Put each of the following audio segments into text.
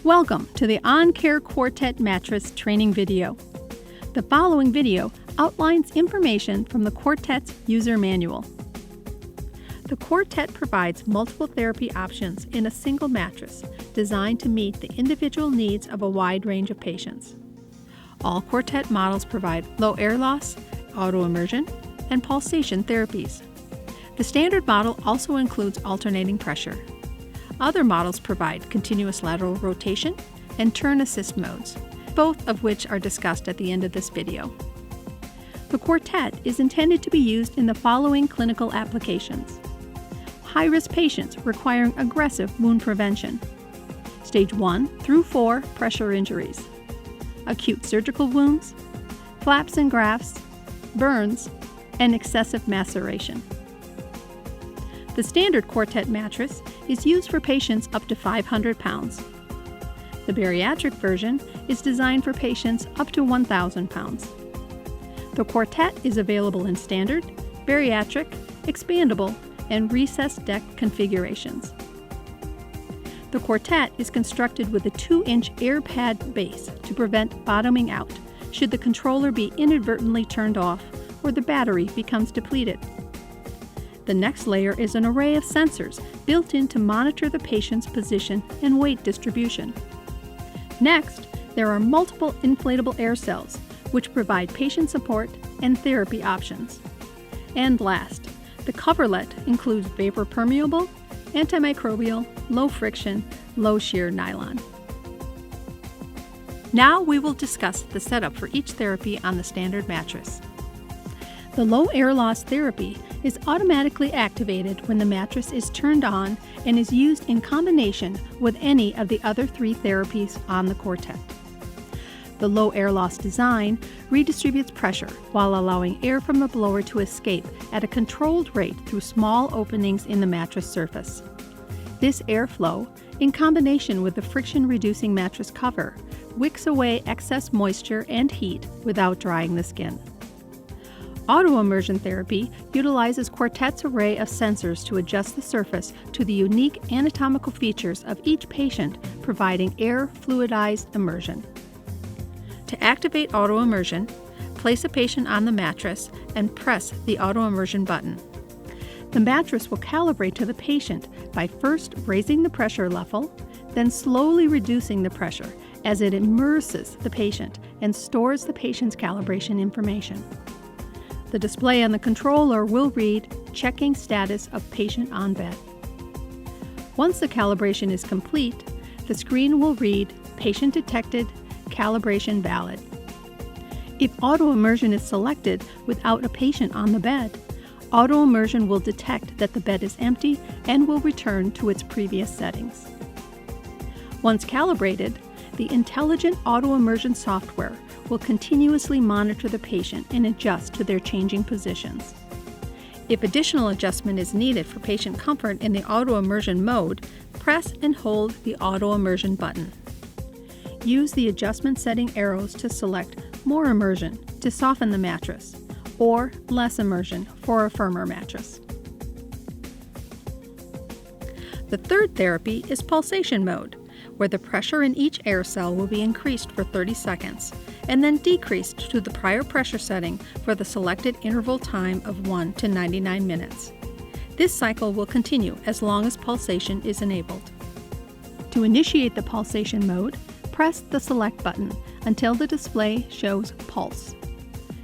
Welcome to the OnCare Quartet mattress training video. The following video outlines information from the Quartet's user manual. The Quartet provides multiple therapy options in a single mattress designed to meet the individual needs of a wide range of patients. All Quartet models provide low air loss, auto immersion, and pulsation therapies. The standard model also includes alternating pressure. Other models provide continuous lateral rotation and turn assist modes, both of which are discussed at the end of this video. The Quartet is intended to be used in the following clinical applications: high-risk patients requiring aggressive wound prevention, stage 1 through 4 pressure injuries, acute surgical wounds, flaps and grafts, burns, and excessive maceration. The standard Quartet mattress is used for patients up to 500 pounds. The bariatric version is designed for patients up to 1,000 pounds. The Quartet is available in standard, bariatric, expandable, and recessed deck configurations. The Quartet is constructed with a 2-inch air pad base to prevent bottoming out should the controller be inadvertently turned off or the battery becomes depleted. The next layer is an array of sensors built in to monitor the patient's position and weight distribution. Next, there are multiple inflatable air cells, which provide patient support and therapy options. And last, the coverlet includes vapor permeable, antimicrobial, low friction, low shear nylon. Now we will discuss the setup for each therapy on the standard mattress. The low air loss therapy is automatically activated when the mattress is turned on and is used in combination with any of the other 3 therapies on the Quartet. The low air loss design redistributes pressure while allowing air from the blower to escape at a controlled rate through small openings in the mattress surface. This airflow, in combination with the friction-reducing mattress cover, wicks away excess moisture and heat without drying the skin. Auto immersion therapy utilizes Quartet's array of sensors to adjust the surface to the unique anatomical features of each patient, providing air fluidized immersion. To activate auto immersion, place a patient on the mattress and press the auto immersion button. The mattress will calibrate to the patient by first raising the pressure level, then slowly reducing the pressure as it immerses the patient and stores the patient's calibration information. The display on the controller will read "Checking status of patient on bed." Once the calibration is complete, the screen will read "Patient detected, calibration valid." If auto immersion is selected without a patient on the bed, auto immersion will detect that the bed is empty and will return to its previous settings. Once calibrated, the intelligent auto immersion software will continuously monitor the patient and adjust to their changing positions. If additional adjustment is needed for patient comfort in the auto immersion mode, press and hold the auto immersion button. Use the adjustment setting arrows to select more immersion to soften the mattress, or less immersion for a firmer mattress. The third therapy is pulsation mode, where the pressure in each air cell will be increased for 30 seconds and then decreased to the prior pressure setting for the selected interval time of 1 to 99 minutes. This cycle will continue as long as pulsation is enabled. To initiate the pulsation mode, press the select button until the display shows pulse.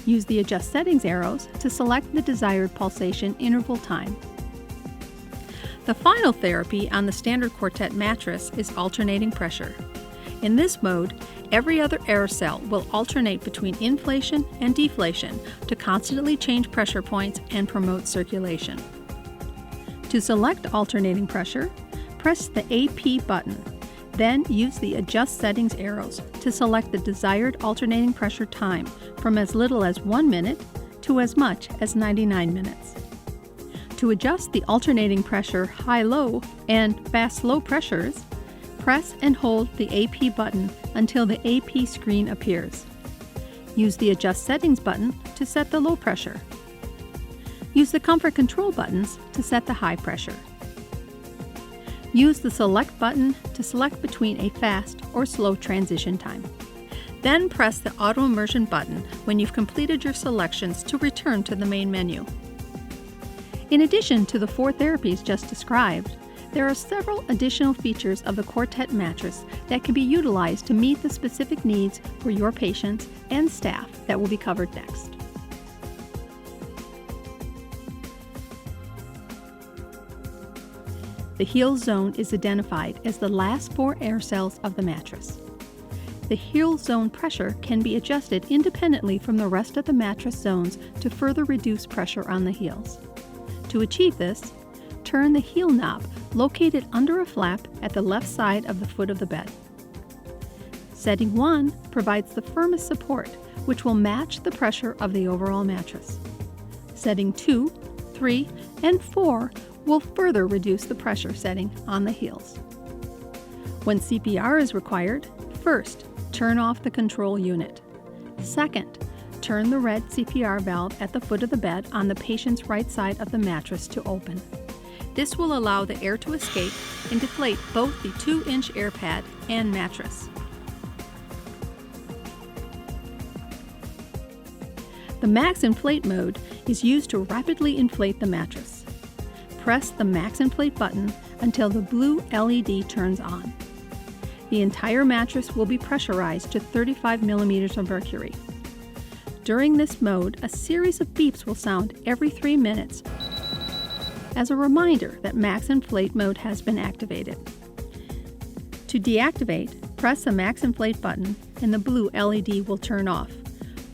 Use the adjust settings arrows to select the desired pulsation interval time. The final therapy on the standard Quartet mattress is alternating pressure. In this mode, every other air cell will alternate between inflation and deflation to constantly change pressure points and promote circulation. To select alternating pressure, press the AP button. Then use the adjust settings arrows to select the desired alternating pressure time from as little as 1 minute to as much as 99 minutes. To adjust the alternating pressure high-low and fast-low pressures, press and hold the AP button until the AP screen appears. Use the Adjust Settings button to set the low pressure. Use the Comfort Control buttons to set the high pressure. Use the Select button to select between a fast or slow transition time. Then press the Auto Immersion button when you've completed your selections to return to the main menu. In addition to the 4 therapies just described, there are several additional features of the Quartet mattress that can be utilized to meet the specific needs for your patients and staff that will be covered next. The heel zone is identified as the last 4 air cells of the mattress. The heel zone pressure can be adjusted independently from the rest of the mattress zones to further reduce pressure on the heels. To achieve this, turn the heel knob located under a flap at the left side of the foot of the bed. Setting 1 provides the firmest support, which will match the pressure of the overall mattress. Setting 2, 3, and 4 will further reduce the pressure setting on the heels. When CPR is required, first, turn off the control unit. Second, turn the red CPR valve at the foot of the bed on the patient's right side of the mattress to open. This will allow the air to escape and deflate both the 2-inch air pad and mattress. The max inflate mode is used to rapidly inflate the mattress. Press the max inflate button until the blue LED turns on. The entire mattress will be pressurized to 35 millimeters of mercury. During this mode, a series of beeps will sound every 3 minutes as a reminder that max inflate mode has been activated. To deactivate, press the max inflate button and the blue LED will turn off,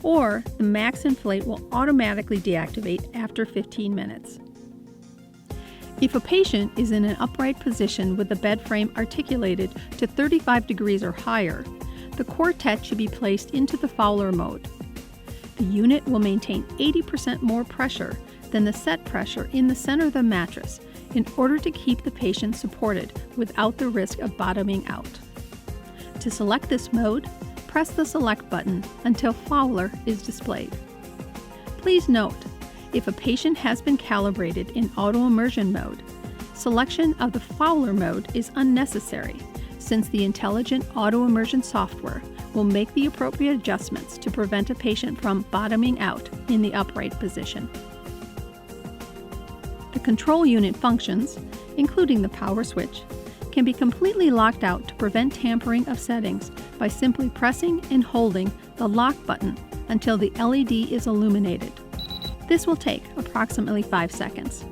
or the max inflate will automatically deactivate after 15 minutes. If a patient is in an upright position with the bed frame articulated to 35 degrees or higher, the Quartet should be placed into the Fowler mode. The unit will maintain 80% more pressure than the set pressure in the center of the mattress in order to keep the patient supported without the risk of bottoming out. To select this mode, press the Select button until Fowler is displayed. Please note, if a patient has been calibrated in auto immersion mode, selection of the Fowler mode is unnecessary since the intelligent auto immersion software will make the appropriate adjustments to prevent a patient from bottoming out in the upright position. The control unit functions, including the power switch, can be completely locked out to prevent tampering of settings by simply pressing and holding the lock button until the LED is illuminated. This will take approximately 5 seconds.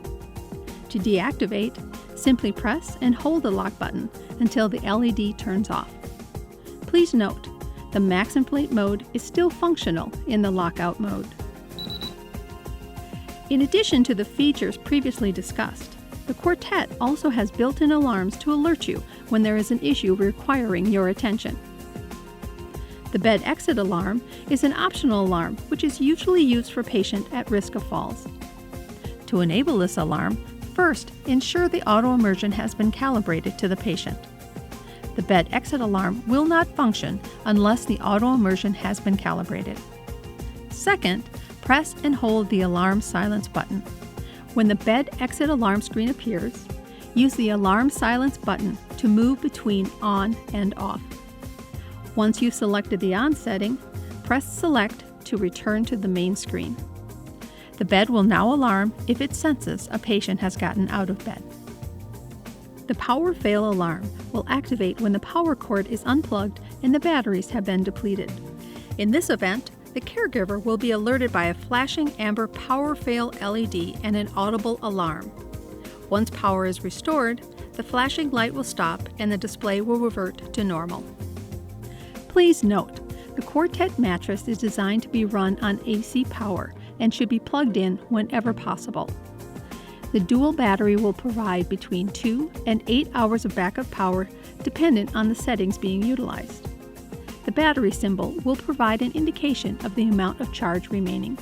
To deactivate, simply press and hold the lock button until the LED turns off. Please note, the max inflate mode is still functional in the lockout mode. In addition to the features previously discussed, the Quartet also has built-in alarms to alert you when there is an issue requiring your attention. The bed exit alarm is an optional alarm which is usually used for patients at risk of falls. To enable this alarm, first ensure the auto immersion has been calibrated to the patient. The bed exit alarm will not function unless the auto immersion has been calibrated. Second, press and hold the alarm silence button. When the bed exit alarm screen appears, use the alarm silence button to move between on and off. Once you've selected the on setting, press select to return to the main screen. The bed will now alarm if it senses a patient has gotten out of bed. The power fail alarm will activate when the power cord is unplugged and the batteries have been depleted. In this event, the caregiver will be alerted by a flashing amber power fail LED and an audible alarm. Once power is restored, the flashing light will stop and the display will revert to normal. Please note, the Quartet mattress is designed to be run on AC power and should be plugged in whenever possible. The dual battery will provide between 2 and 8 hours of backup power dependent on the settings being utilized. The battery symbol will provide an indication of the amount of charge remaining.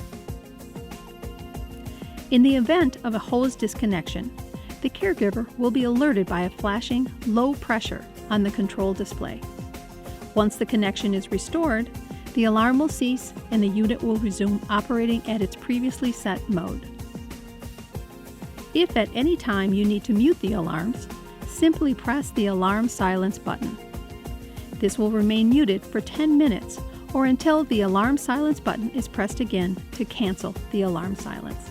In the event of a hose disconnection, the caregiver will be alerted by a flashing low pressure on the control display. Once the connection is restored, the alarm will cease and the unit will resume operating at its previously set mode. If at any time you need to mute the alarms, simply press the alarm silence button. This will remain muted for 10 minutes or until the alarm silence button is pressed again to cancel the alarm silence.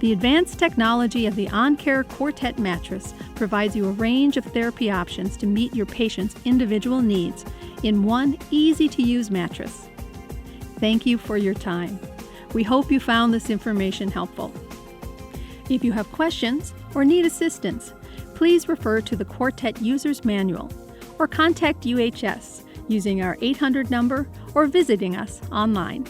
The advanced technology of the OnCare Quartet mattress provides you a range of therapy options to meet your patient's individual needs in one easy-to-use mattress. Thank you for your time. We hope you found this information helpful. If you have questions or need assistance, please refer to the Quartet User's Manual or contact UHS using our 800 number or visiting us online.